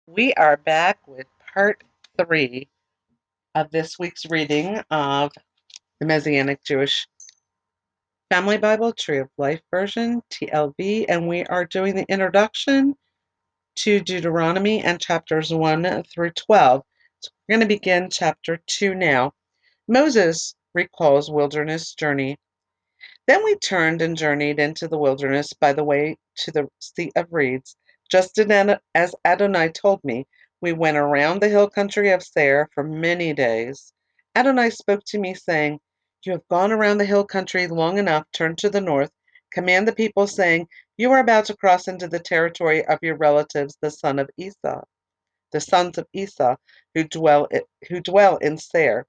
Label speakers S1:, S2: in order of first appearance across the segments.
S1: We are back with part 3 of this week's reading of the Messianic Jewish Family Bible, Tree of Life version, TLV, and we are doing the introduction to Deuteronomy and chapters 1 through 12. So we're going to begin chapter 2 now. Moses recalls wilderness journey. Then we turned and journeyed into the wilderness by the way to the Sea of Reeds. Just as Adonai told me, we went around the hill country of Seir for many days. Adonai spoke to me, saying, "You have gone around the hill country long enough. Turn to the north. Command the people, saying, 'You are about to cross into the territory of your relatives, the sons of Esau, who dwell in Seir.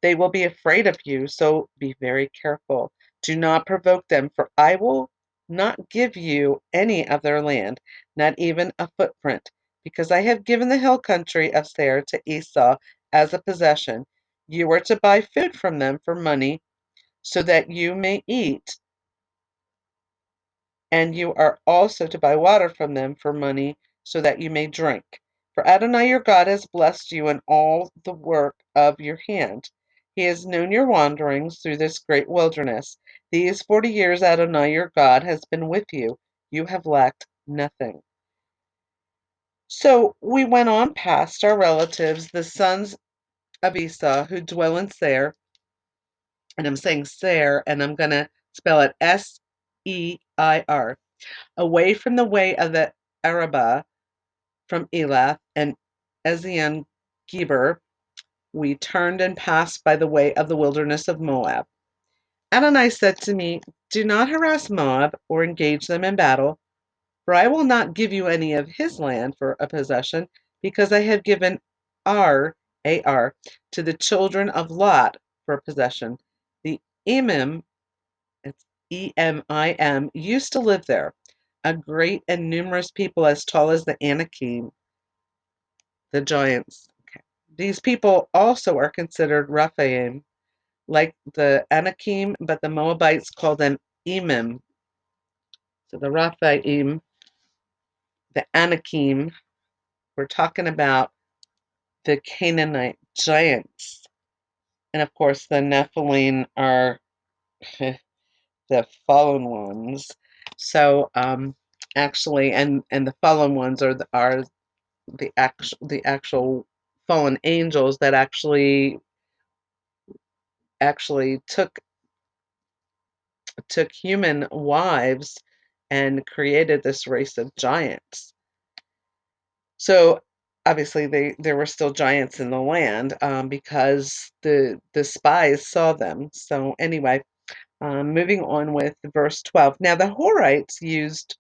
S1: They will be afraid of you, so be very careful. Do not provoke them, for I will not give you any of their land, not even a footprint, because I have given the hill country of Seir to Esau as a possession. You are to buy food from them for money, so that you may eat, and you are also to buy water from them for money, so that you may drink. For Adonai your God has blessed you in all the work of your hand. He has known your wanderings through this great wilderness. These 40 years Adonai your God has been with you. You have lacked nothing." So we went on past our relatives, the sons of Esau, who dwell in Seir, and I'm saying Seir, and I'm going to spell it Seir, away from the way of the Arabah, from Elath and Ezion Geber. We turned and passed by the way of the wilderness of Moab. Adonai said to me, "Do not harass Moab or engage them in battle, for I will not give you any of his land for a possession, because I have given Ar, to the children of Lot for a possession. The Emim, it's Emim, used to live there, a great and numerous people as tall as the Anakim, the giants. Okay. These people also are considered Rephaim, like the Anakim, but the Moabites call them Emim. So the Rephaim, the Anakim, we're talking about the Canaanite giants. And of course, the Nephilim are the fallen ones. So actually, and the fallen ones are the actual fallen angels that actually took human wives and created this race of giants. So obviously there were still giants in the land, because the spies saw them. So anyway, moving on with verse 12. Now the Horites used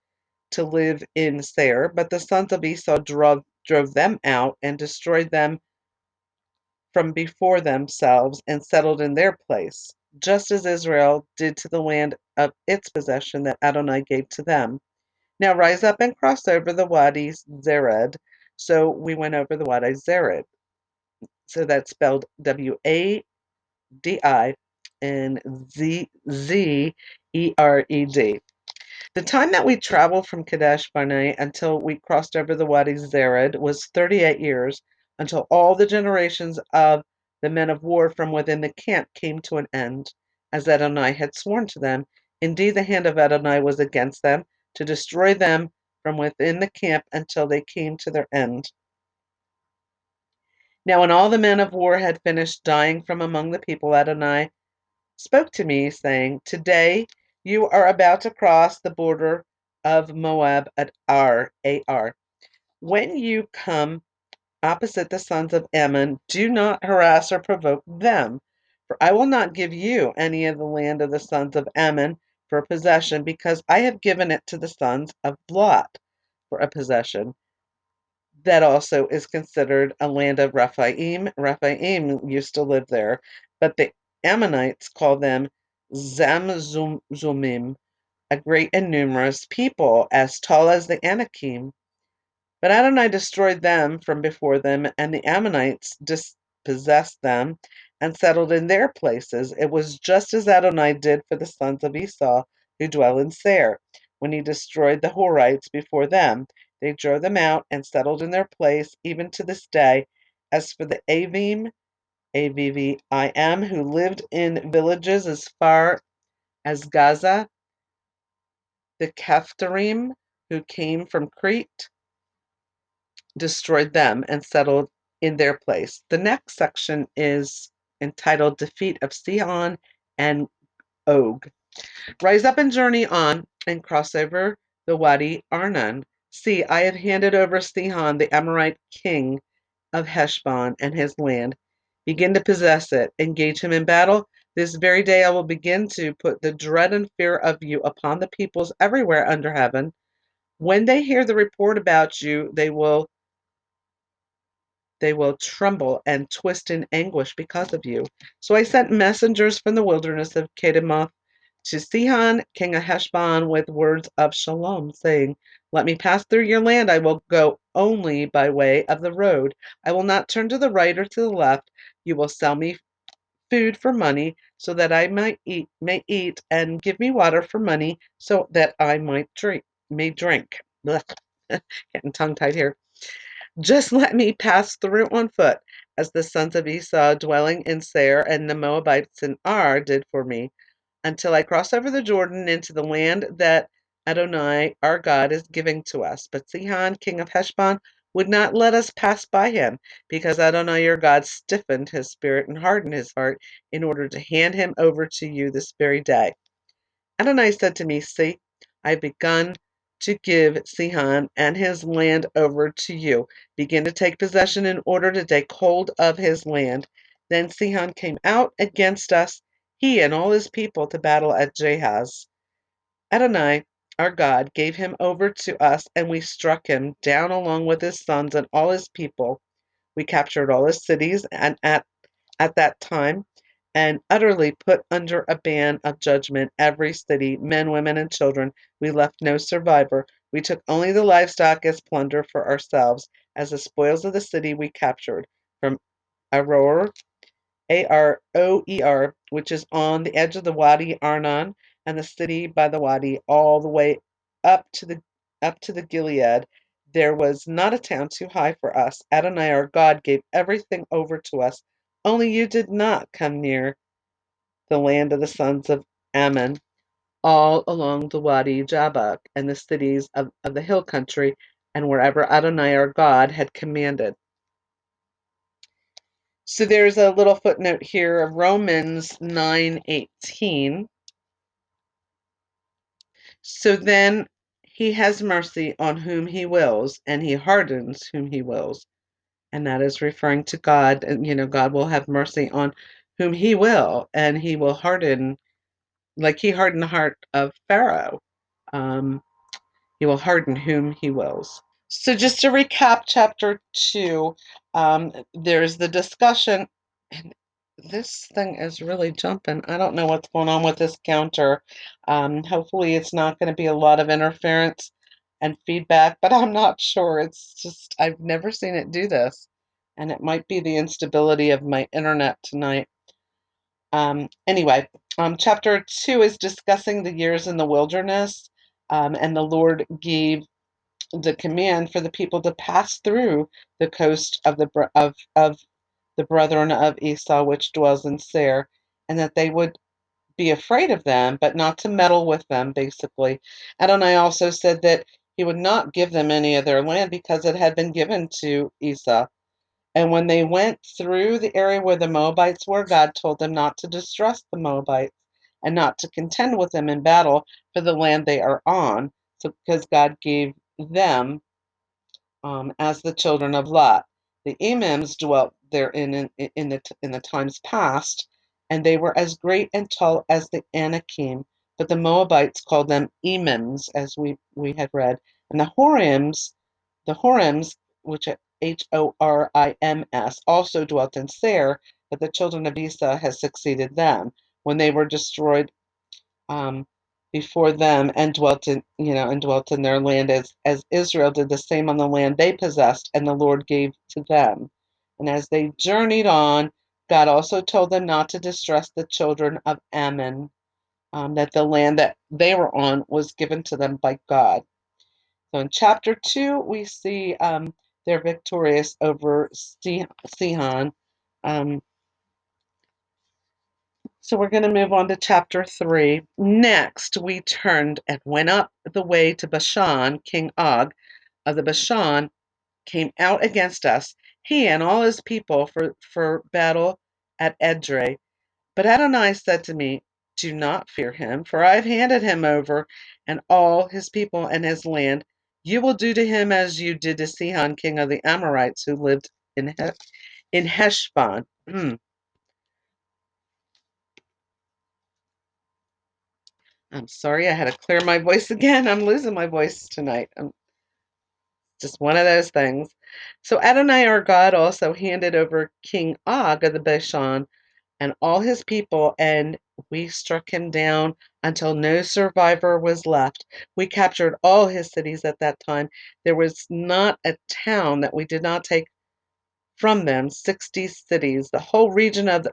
S1: to live in Seir, but the sons of Esau drove them out and destroyed them from before themselves and settled in their place, just as Israel did to the land of its possession that Adonai gave to them. Now rise up and cross over the Wadi Zered. So we went over the Wadi Zered. So that's spelled Wadi and Zered. The time that we traveled from Kadesh Barnea until we crossed over the Wadi Zered was 38 years, until all the generations of the men of war from within the camp came to an end, as Adonai had sworn to them. Indeed, the hand of Adonai was against them, to destroy them from within the camp until they came to their end. Now when all the men of war had finished dying from among the people, Adonai spoke to me, saying, "Today you are about to cross the border of Moab at Ar. When you come opposite the sons of Ammon, do not harass or provoke them, for I will not give you any of the land of the sons of Ammon for a possession, because I have given it to the sons of Lot for a possession. That also is considered a land of Rephaim. Rephaim used to live there, but the Ammonites call them Zamzumim, a great and numerous people, as tall as the Anakim. But Adonai destroyed them from before them, and the Ammonites dispossessed them and settled in their places. It was just as Adonai did for the sons of Esau, who dwell in Seir, when he destroyed the Horites before them. They drove them out and settled in their place, even to this day. As for the Avim, Avvim, who lived in villages as far as Gaza, the Kephtorim, who came from Crete, destroyed them and settled in their place. The next section is entitled Defeat of Sihon and Og. Rise up and journey on and cross over the Wadi Arnon. See, I have handed over Sihon, the Amorite king of Heshbon, and his land. Begin to possess it. Engage him in battle. This very day I will begin to put the dread and fear of you upon the peoples everywhere under heaven. When they hear the report about you, they will tremble and twist in anguish because of you. So I sent messengers from the wilderness of Kedemoth to Sihon, king of Heshbon, with words of shalom, saying, Let me pass through your land. I will go only by way of the road. I will not turn to the right or to the left. You will sell me food for money, so that I may eat, and give me water for money, so that I may drink. Blech. Getting tongue tied here. Just let me pass through on foot, as the sons of Esau dwelling in Seir and the Moabites in Ar did for me, until I cross over the Jordan into the land that Adonai our God is giving to us. But Sihon, king of Heshbon, would not let us pass by him, because Adonai your God stiffened his spirit and hardened his heart, in order to hand him over to you this very day. Adonai said to me, See, I have begun to give Sihon and his land over to you. Begin to take possession in order to take hold of his land. Then Sihon came out against us, he and all his people, to battle at Jahaz. Adonai, our God, gave him over to us, and we struck him down along with his sons and all his people. We captured all his cities and at that time, and utterly put under a ban of judgment every city, men, women, and children. We left no survivor. We took only the livestock as plunder for ourselves, as the spoils of the city we captured, from Aroer, Aroer, which is on the edge of the Wadi Arnon, and the city by the Wadi, all the way up to the Gilead. There was not a town too high for us. Adonai our God gave everything over to us. Only you did not come near the land of the sons of Ammon, all along the Wadi Jabbok and the cities of the hill country, and wherever Adonai our God had commanded. So there's a little footnote here of Romans 9:18. So then he has mercy on whom he wills, and he hardens whom he wills. And that is referring to God. And, God will have mercy on whom he will, and he will harden, like he hardened the heart of Pharaoh. Um, he will harden whom he wills. So just to recap chapter 2, there's the discussion, and this thing is really jumping. I don't know what's going on with this counter. Hopefully it's not going to be a lot of interference and feedback, but I'm not sure. It's just, I've never seen it do this, and it might be the instability of my internet tonight. Anyway, chapter 2 is discussing the years in the wilderness, and the Lord gave the command for the people to pass through the coast of the brethren of Esau, which dwells in Seir, and that they would be afraid of them, but not to meddle with them, basically. Adonai also said that he would not give them any of their land because it had been given to Esau. And when they went through the area where the Moabites were, God told them not to distress the Moabites and not to contend with them in battle for the land they are on, so because God gave them as the children of Lot. The Emims dwelt therein in the times past, and they were as great and tall as the Anakim, but the Moabites called them Emims, as we had read. And the Horims, which are Horims, also dwelt in Seir, but the children of Esau had succeeded them when they were destroyed um, before them, and dwelt in their land, as Israel did the same on the land they possessed, and the Lord gave to them. And as they journeyed on, God also told them not to distress the children of Ammon, that the land that they were on was given to them by God. So in chapter 2, we see they're victorious over Sihon. Um, so we're going to move on to chapter 3. Next, we turned and went up the way to Bashan. King Og of the Bashan came out against us, he and all his people, for battle at Edrei. But Adonai said to me, do not fear him, for I have handed him over, and all his people and his land. You will do to him as you did to Sihon, king of the Amorites, who lived in Heshbon. I'm sorry, I had to clear my voice again. I'm losing my voice tonight. Just one of those things. So Adonai our God also handed over King Og of the Bashan and all his people, and we struck him down until no survivor was left. We captured all his cities at that time. There was not a town that we did not take from them, 60 cities, the whole region of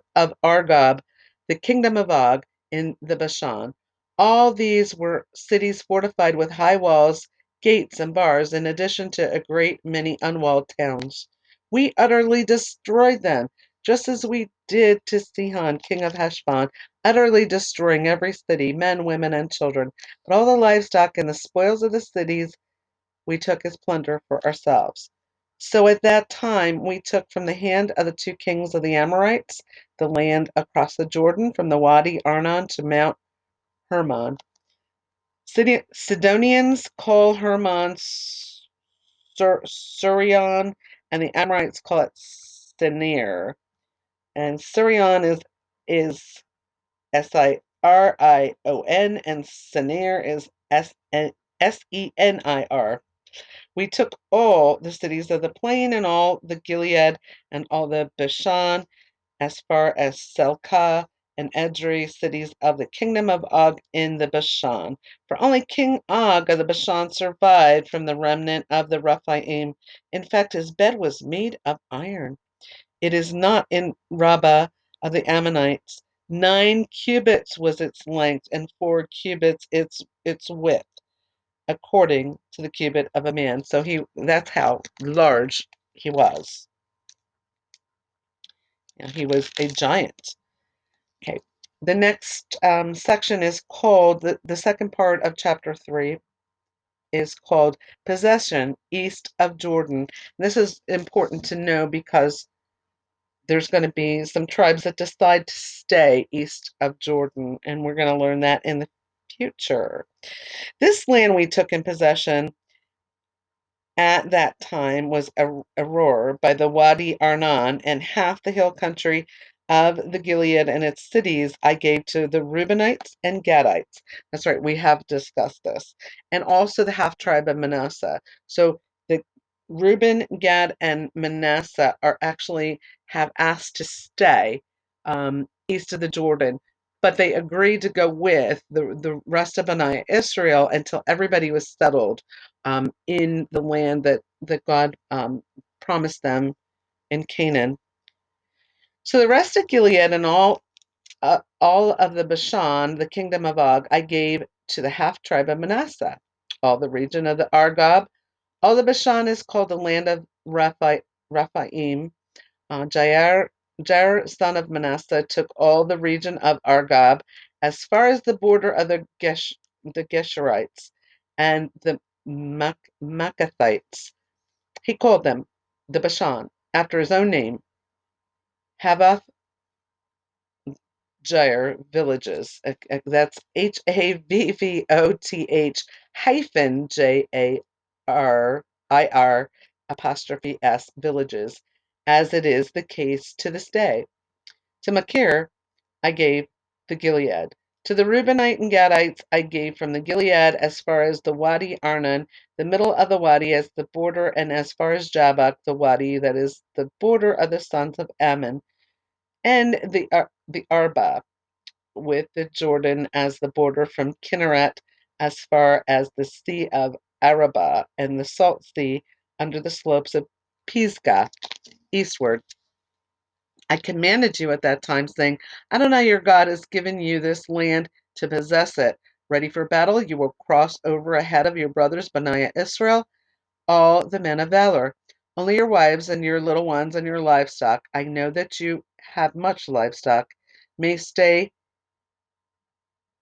S1: Argob, the kingdom of Og in the Bashan. All these were cities fortified with high walls, gates, and bars, in addition to a great many unwalled towns. We utterly destroyed them, just as we did to Sihon, king of Heshbon, utterly destroying every city, men, women, and children. But all the livestock and the spoils of the cities we took as plunder for ourselves. So at that time we took from the hand of the 2 kings of the Amorites the land across the Jordan from the Wadi Arnon to Mount Hermon. Sidonians call Hermon Surion, and the Amorites call it Sinir. And Surion is Sirion, and Sinir is Senir. We took all the cities of the plain and all the Gilead and all the Bashan, as far as Selkah and Edrei, cities of the kingdom of Og in the Bashan. For only King Og of the Bashan survived from the remnant of the Rephaim. In fact, his bed was made of iron. It is not in Rabbah of the Ammonites. 9 cubits was its length, and 4 cubits its width, according to the cubit of a man. So that's how large he was. He was a giant. Okay. The next section is called, the second part of chapter 3 is called Possession East of Jordan. This is important to know because there's going to be some tribes that decide to stay east of Jordan, and we're going to learn that in the future. This land we took in possession at that time was Aroer by the Wadi Arnon, and half the hill country of the Gilead and its cities I gave to the Reubenites and Gadites. That's right, we have discussed this. And also the half tribe of Manasseh. So the Reuben, Gad, and Manasseh are actually have asked to stay east of the Jordan, but they agreed to go with the rest of Bani Israel until everybody was settled in the land that God promised them in Canaan. So the rest of Gilead and all of the Bashan, the kingdom of Og, I gave to the half tribe of Manasseh. All the region of the Argob, all the Bashan is called the land of Rephaim. Jair, son of Manasseh, took all the region of Argob as far as the border of the Geshurites and the Maccathites. He called them the Bashan, after his own name, Havoth Jair villages. That's Havvoth hyphen JARIR apostrophe S villages, as it is the case to this day. To Machir I gave the Gilead. To the Reubenite and Gadites I gave from the Gilead as far as the Wadi Arnon, the middle of the wadi as the border, and as far as Jabbok, the wadi that is the border of the sons of Ammon, and the Arba, with the Jordan as the border from Kinneret as far as the Sea of Arabah, and the Salt Sea under the slopes of Pisgah eastward. I commanded you at that time, saying, Adonai your God has given you this land to possess it. Ready for battle, you will cross over ahead of your brothers, Benaiah, Israel, all the men of valor. Only your wives and your little ones and your livestock, I know that you have much livestock, may stay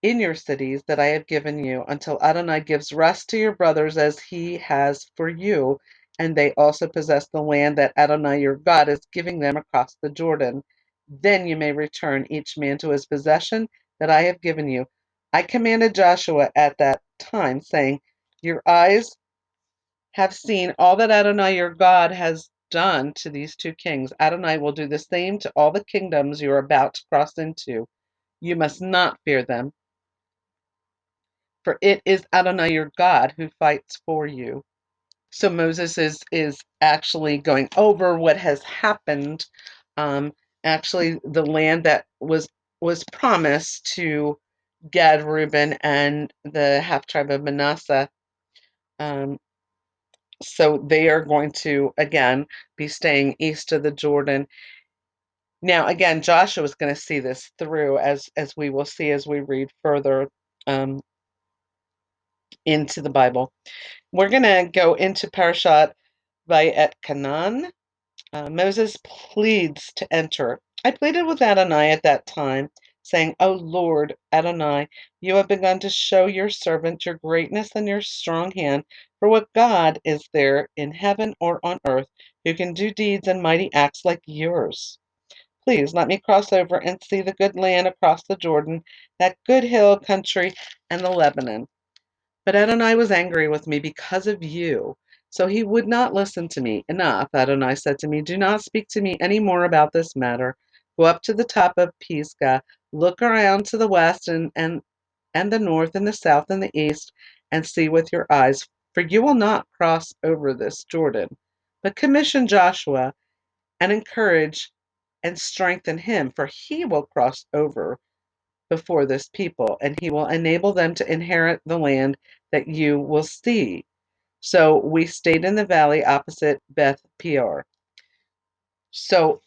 S1: in your cities that I have given you, until Adonai gives rest to your brothers as he has for you, and they also possess the land that Adonai your God is giving them across the Jordan. Then you may return each man to his possession that I have given you. I commanded Joshua at that time, saying, your eyes have seen all that Adonai your God has done to these two kings. Adonai will do the same to all the kingdoms you are about to cross into. You must not fear them, for it is Adonai your God who fights for you. So Moses is actually going over what has happened. Um, Actually, the land that was promised to Gad, Reuben, and the half tribe of Manasseh. Um, so they are going to again be staying east of the Jordan. Now, again, Joshua is going to see this through, as we will see as we read further um, into the Bible. We're going to go into Parashat Vayet Canaan. Moses pleads to enter. I pleaded with Adonai at that time, saying, O Lord, Adonai, you have begun to show your servant your greatness and your strong hand. For what God is there in heaven or on earth who can do deeds and mighty acts like yours? Please let me cross over and see the good land across the Jordan, that good hill country, and the Lebanon. But Adonai was angry with me because of you, so he would not listen to me. Enough, Adonai said to me, do not speak to me any more about this matter. Go up to the top of Pisgah, look around to the west and the north and the south and the east, and see with your eyes, for you will not cross over this Jordan. But commission Joshua and encourage and strengthen him, for he will cross over before this people, and he will enable them to inherit the land that you will see. So we stayed in the valley opposite Beth Peor. So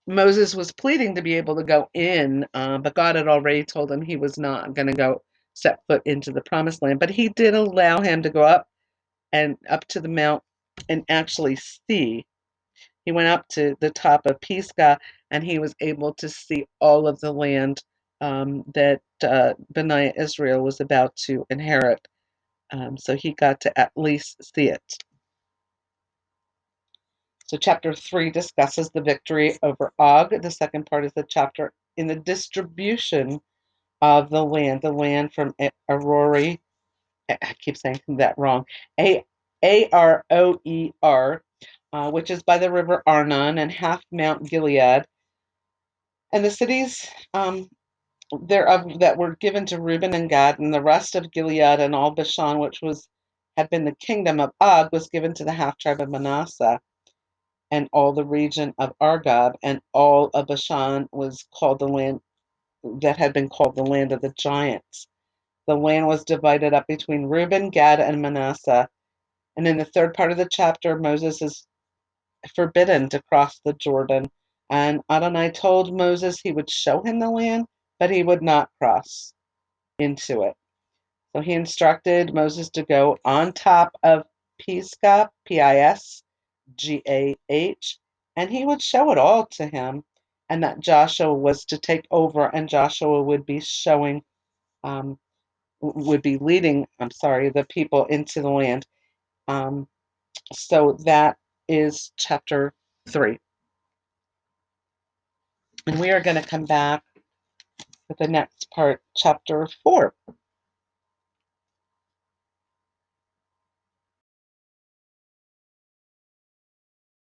S1: Moses was pleading to be able to go in, but God had already told him he was not going to go set foot into the promised land. But he did allow him to go up to the mount and actually see. He went up to the top of Pisgah, and he was able to see all of the land that Benaiah Israel was about to inherit. So he got to at least see it. So chapter 3 discusses the victory over Og. The second part is the chapter in the distribution of the land from Arori. I keep saying that wrong. Aroer, which is by the river Arnon and half Mount Gilead, and the cities thereof that were given to Reuben and Gad, and the rest of Gilead and all Bashan, which had been the kingdom of Og, was given to the half tribe of Manasseh, and all the region of Argob, and all of Bashan was called the land that had been called the land of the giants. The land was divided up between Reuben, Gad, and Manasseh. And in the third part of the chapter, Moses is forbidden to cross the Jordan. And Adonai told Moses he would show him the land, but he would not cross into it. So he instructed Moses to go on top of Pisgah, Pisgah, and he would show it all to him, and that Joshua was to take over, and Joshua would be leading, the people into the land. So that is chapter 3. And we are going to come back with the next part, chapter 4.